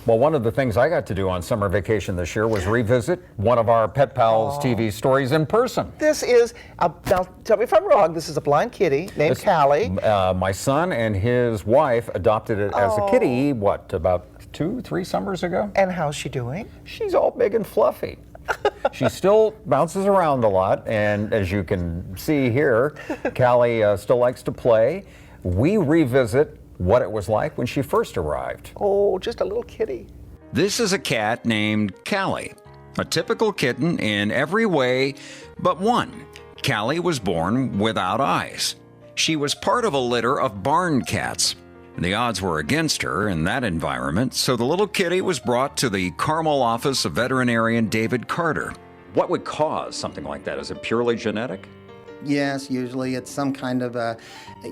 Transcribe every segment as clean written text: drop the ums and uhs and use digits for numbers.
Well, one of the things I got to do on summer vacation this year was revisit one of our Pet Pals TV stories in person. This is, now tell me if I'm wrong, this is a blind kitty named Callie. My son and his wife adopted it as a kitty, what, about 2-3 summers ago? And how's she doing? She's all big and fluffy. She still bounces around a lot, and as you can see here, Callie still likes to play. We revisit what it was like when she first arrived. Oh, just a little kitty. This is a cat named Callie, a typical kitten in every way but one. Callie was born without eyes. She was part of a litter of barn cats. The odds were against her in that environment, so the little kitty was brought to the Carmel office of veterinarian David Carter. What would cause something like that? Is it purely genetic? Yes, usually it's some kind of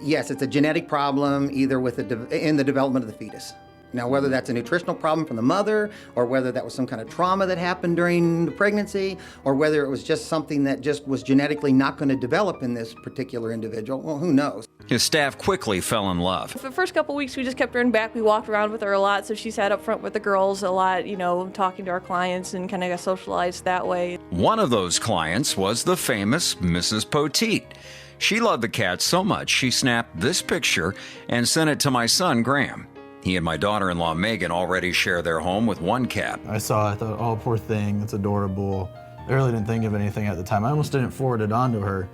yes, it's a genetic problem either with in the development of the fetus. Now, whether that's a nutritional problem from the mother, or whether that was some kind of trauma that happened during the pregnancy, or whether it was just something that just was genetically not going to develop in this particular individual, well, who knows? His staff quickly fell in love. For the first couple weeks, we just kept her in back. We walked around with her a lot, so she sat up front with the girls a lot, you know, talking to our clients and kind of got socialized that way. One of those clients was the famous Mrs. Poteet. She loved the cat so much, she snapped this picture and sent it to my son, Graham. He and my daughter-in-law, Megan, already share their home with one cat. I saw it, I thought, oh, poor thing, it's adorable. I really didn't think of anything at the time. I almost didn't forward it on to her,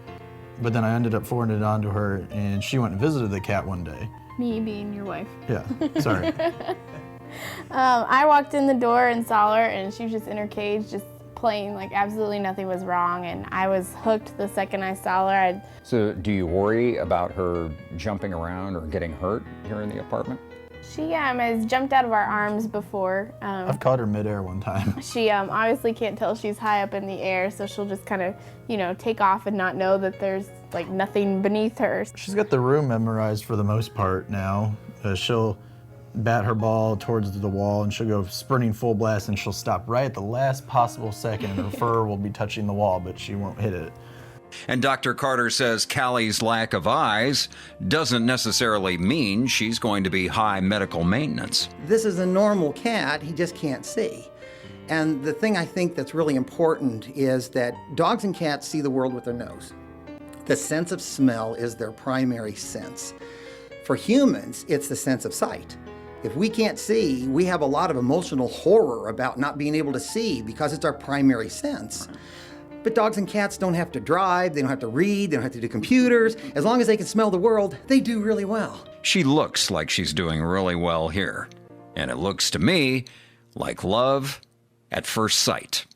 but then I ended up forwarding it on to her, and she went and visited the cat one day. Me being your wife. Yeah, sorry. I walked in the door and saw her, and she was just in her cage, just playing like absolutely nothing was wrong, and I was hooked the second I saw her. So do you worry about her jumping around or getting hurt here in the apartment? She has jumped out of our arms before. I've caught her midair one time. She obviously can't tell she's high up in the air, so she'll just kind of, you know, take off and not know that there's like nothing beneath her. She's got the room memorized for the most part now. She'll bat her ball towards the wall and she'll go sprinting full blast, and she'll stop right at the last possible second, and her fur will be touching the wall, but she won't hit it. And Dr. Carter says Callie's lack of eyes doesn't necessarily mean she's going to be high medical maintenance. This is a normal cat, he just can't see. And the thing I think that's really important is that dogs and cats see the world with their nose. The sense of smell is their primary sense. For humans, it's the sense of sight. If we can't see, we have a lot of emotional horror about not being able to see because it's our primary sense. But dogs and cats don't have to drive, they don't have to read, they don't have to do computers. As long as they can smell the world, they do really well. She looks like she's doing really well here. And it looks to me like love at first sight.